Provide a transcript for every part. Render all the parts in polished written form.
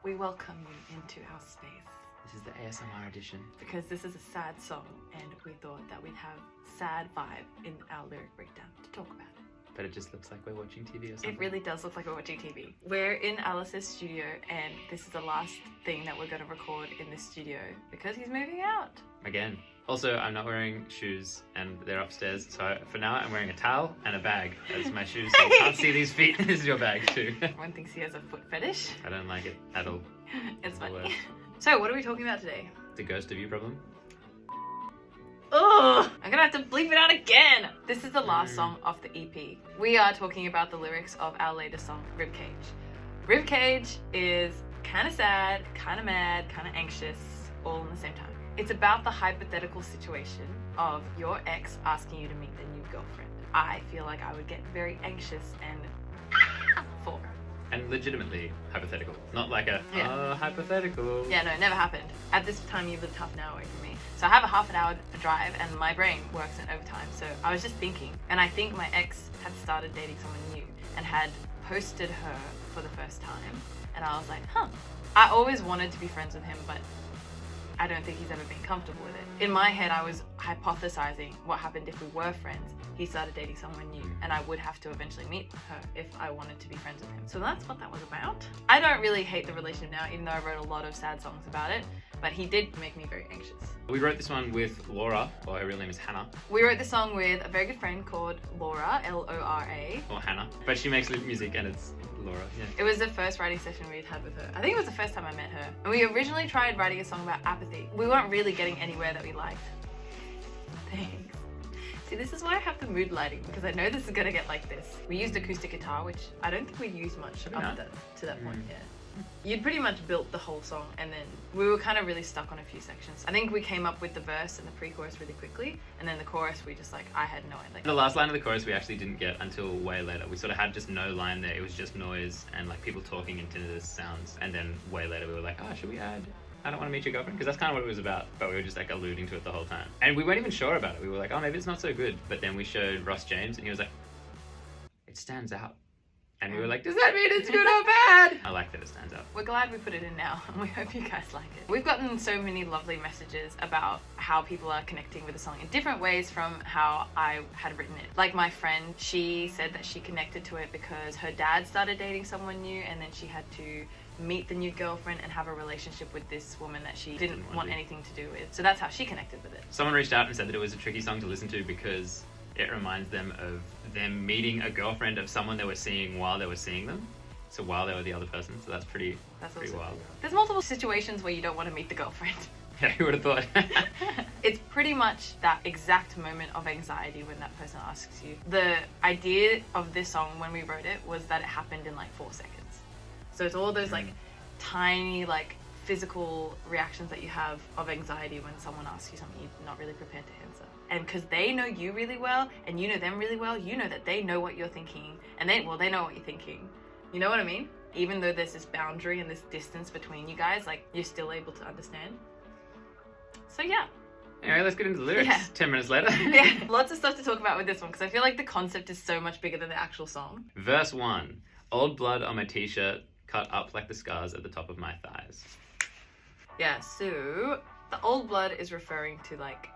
we welcome you into our space. This is the ASMR edition. Because this is a sad song and we thought that we'd have sad vibe in our lyric breakdown to talk about it. But it just looks like we're watching TV or something. It really does look like we're watching TV. We're in Alice's studio and this is the last thing that we're going to record in this studio because he's moving out. Again. Also, I'm not wearing shoes and they're upstairs. So for now, I'm wearing a towel and a bag as my shoes. So you can't see these feet. This is your bag too. Everyone thinks he has a foot fetish. I don't like it at all. It's funny. So what are we talking about today? The ghost of you problem. Oh, I'm gonna have to bleep it out again. This is the last song off the EP. We are talking about the lyrics of our latest song, Ribcage. Ribcage is kind of sad, kind of mad, kind of anxious, all in the same time. It's about the hypothetical situation of your ex asking you to meet their new girlfriend. I feel like I would get very anxious and for. And legitimately hypothetical. Not like a, hypothetical. Yeah, no, it never happened. At this time, you lived half an hour away from me. So I have a half an hour drive and my brain works in overtime. So I was just thinking, and I think my ex had started dating someone new and had posted her for the first time. And I was like, I always wanted to be friends with him, but I don't think he's ever been comfortable with it. In my head, I was hypothesizing what happened if we were friends. He started dating someone new and I would have to eventually meet her if I wanted to be friends with him. So that's what that was about. I don't really hate the relationship now, even though I wrote a lot of sad songs about it, but he did make me very anxious. We wrote this one with Laura, or her real name is Hannah. We wrote this song with a very good friend called Laura, L-O-R-A. Or Hannah. But she makes music and it's Laura, yeah. It was the first writing session we'd had with her. I think it was the first time I met her. And we originally tried writing a song about apathy. We weren't really getting anywhere that we liked. Thanks. See, this is why I have the mood lighting, because I know this is gonna get like this. We used acoustic guitar, which I don't think we'd used much up to that point, yeah. You'd pretty much built the whole song and then we were kind of really stuck on a few sections. I think we came up with the verse and the pre-chorus really quickly, and then the chorus we just I had no idea. The last line of the chorus we actually didn't get until way later. We sort of had just no line there. It was just noise and like people talking into the sounds, and then way later we were like, should we add I don't want to meet your girlfriend? Because that's kind of what it was about, but we were just like alluding to it the whole time. And we weren't even sure about it. We were like, maybe it's not so good. But then we showed Ross James and he was like, it stands out. And we were like, does that mean it's good or bad? I like that it stands out. We're glad we put it in now and we hope you guys like it. We've gotten so many lovely messages about how people are connecting with the song in different ways from how I had written it. Like my friend, she said that she connected to it because her dad started dating someone new and then she had to meet the new girlfriend and have a relationship with this woman that she didn't want anything to do with. So that's how she connected with it. Someone reached out and said that it was a tricky song to listen to because it reminds them of them meeting a girlfriend of someone they were seeing while they were seeing them. So while they were the other person. So that's pretty wild. There's multiple situations where you don't want to meet the girlfriend. Yeah, who would have thought? It's pretty much that exact moment of anxiety when that person asks you. The idea of this song when we wrote it was that it happened in like 4 seconds. So it's all those like tiny like physical reactions that you have of anxiety when someone asks you something you're not really prepared to answer. And because they know you really well and you know them really well, you know that they know what you're thinking and they know what you're thinking. You know what I mean? Even though there's this boundary and this distance between you guys, like you're still able to understand. So yeah. Anyway, let's get into the lyrics. Yeah. 10 minutes later. Yeah, lots of stuff to talk about with this one because I feel like the concept is so much bigger than the actual song. Verse 1. Old blood on my t-shirt, cut up like the scars at the top of my thighs. Yeah, so the old blood is referring to like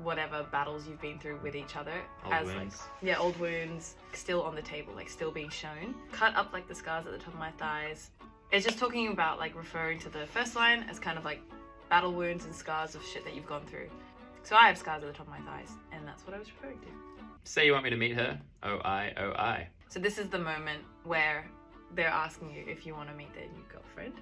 whatever battles you've been through with each other. Old wounds. Like, old wounds still on the table, like still being shown. Cut up like the scars at the top of my thighs. It's just talking about like referring to the first line as kind of like battle wounds and scars of shit that you've gone through. So I have scars at the top of my thighs and that's what I was referring to. Say you want me to meet her. Oh, I. So this is the moment where they're asking you if you want to meet their new girlfriend.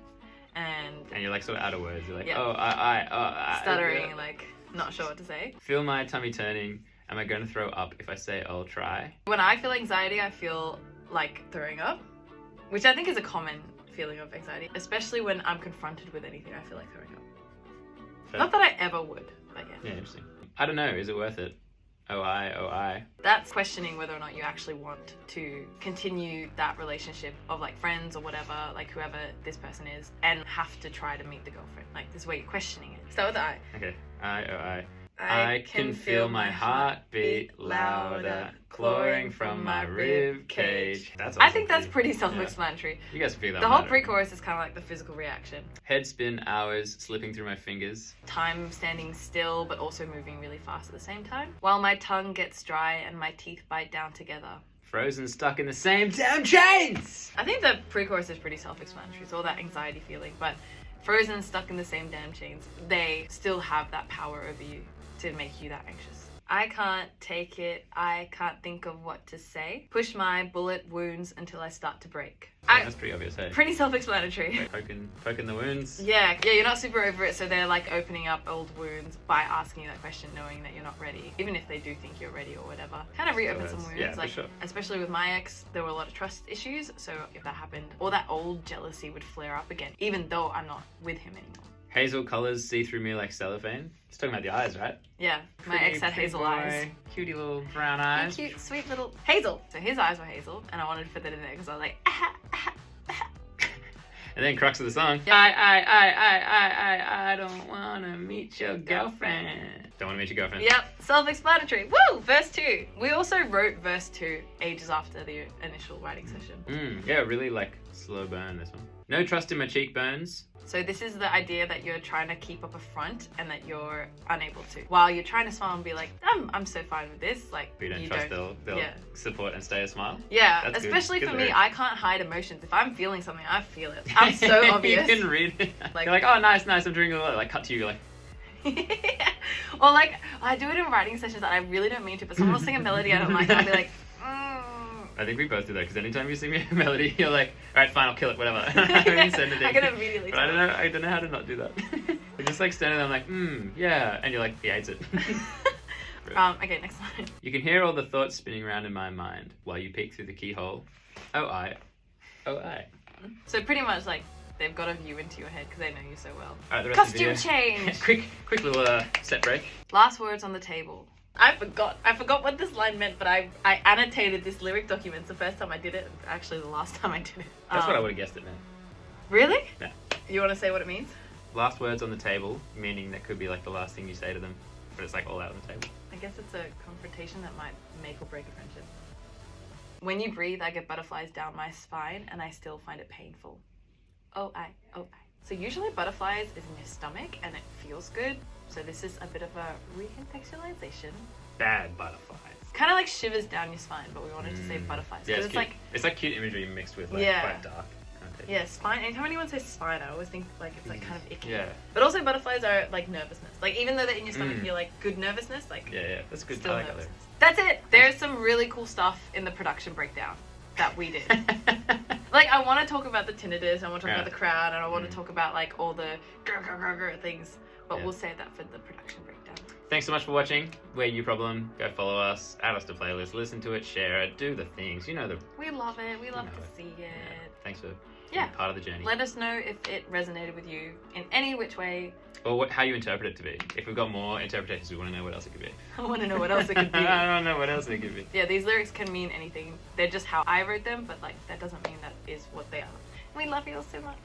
And you're like sort of out of words. You're like, yeah. I. Stuttering, like not sure what to say. Feel my tummy turning. Am I going to throw up if I say I'll try? When I feel anxiety, I feel like throwing up, which I think is a common feeling of anxiety, especially when I'm confronted with anything. I feel like throwing up. Fair. Not that I ever would, but yeah. Yeah, interesting. I don't know. Is it worth it? Oh, I. That's questioning whether or not you actually want to continue that relationship of like friends or whatever, like whoever this person is, and have to try to meet the girlfriend. Like this is where you're questioning it. Start with the I. Okay. I. I can feel my heart beat louder, clawing from my rib cage. That's I think that's pretty self-explanatory. Yeah. You guys can figure that The one whole out. pre-chorus is kind of like the physical reaction. Head spin hours slipping through my fingers. Time standing still, but also moving really fast at the same time. While my tongue gets dry and my teeth bite down together. Frozen stuck in the same damn chains! I think the pre-chorus is pretty self-explanatory. It's all that anxiety feeling, but frozen stuck in the same damn chains, they still have that power over you to make you that anxious. I can't take it. I can't think of what to say. Push my bullet wounds until I start to break. That's pretty obvious, hey? Pretty self-explanatory. Like poking the wounds. Yeah, you're not super over it, so they're like opening up old wounds by asking you that question, knowing that you're not ready. Even if they do think you're ready or whatever. Kind of reopen some wounds. Yeah, like, for sure. Especially with my ex, there were a lot of trust issues, so if that happened, all that old jealousy would flare up again, even though I'm not with him anymore. Hazel colours see through me like cellophane. He's talking about the eyes, right? Yeah, my ex had hazel eyes. Cutie little brown eyes. Cute, sweet little hazel. So his eyes were hazel, and I wanted to put that in there because I was like, ah, ah, ah. And then crux of the song. Yep. I don't wanna meet your girlfriend. Don't wanna meet your girlfriend. Yep, self-explanatory. Woo! Verse 2. We also wrote verse 2 ages after the initial writing session. Yeah, really like slow burn this one. No trust in my cheekbones. So this is the idea that you're trying to keep up a front and that you're unable to. While you're trying to smile and be like, I'm so fine with this. Like, But you don't trust they'll support and stay a smile. Yeah, That's especially good for me, lyric. I can't hide emotions. If I'm feeling something, I feel it. I'm so obvious. You can read it. Like- You're like, oh, nice, I'm drinking a lot. Like, cut to you, you're like, Or like, I do it in writing sessions that I really don't mean to, but someone will sing a melody I don't like, and I'll be like, I think we both do that because anytime you sing me a melody, you're like, all right, fine, I'll kill it, whatever. I don't even send it in. I can immediately But I don't know how to not do that. We're just like standing there, I'm like, yeah, and you're like, he hates it. Okay, next line. You can hear all the thoughts spinning around in my mind while you peek through the keyhole. Oh, I. So pretty much like they've got a view into your head because they know you so well. All right, the rest of the Costume video. change. quick little set break. Last words on the table. I forgot what this line meant, but I annotated this lyric document. It's the first time I did it. Actually, the last time I did it. That's what I would have guessed it meant. Really? Yeah. You want to say what it means? Last words on the table, meaning that could be like the last thing you say to them, but it's like all out on the table. I guess it's a confrontation that might make or break a friendship. When you breathe, I get butterflies down my spine, and I still find it painful. Oh, I. So usually butterflies is in your stomach, and it feels good. So this is a bit of a recontextualization. Bad butterflies. Kind of like shivers down your spine, but we wanted to say butterflies. Yeah, Because it's like cute imagery mixed with like Yeah. quite dark. Okay. Yeah, spine. Anytime anyone says spine, I always think like it's like kind of icky. Yeah. But also butterflies are like nervousness. Like even though they're in your stomach, you're like good nervousness. Like Yeah, that's good. still I like that nervousness. lyric. That's it. There's some really cool stuff in the production breakdown that we did. Like I want to talk about the tinnitus, I want to talk about the crowd, and I want to talk about like all the grr things. But we'll save that for the production breakdown. Thanks so much for watching. We're You Problem. Go follow us, add us to playlist, listen to it, share it, do the things. You know the. We love it. We love know to it. see it. Yeah. Thanks for Yeah. being part of the journey. Let us know if it resonated with you in any which way. Or how you interpret it to be. If we've got more interpretations, we want to know what else it could be. I want to know what else it could be. I don't know what else it could be. Yeah, these lyrics can mean anything. They're just how I wrote them, but like that doesn't mean that is what they are. We love you all so much.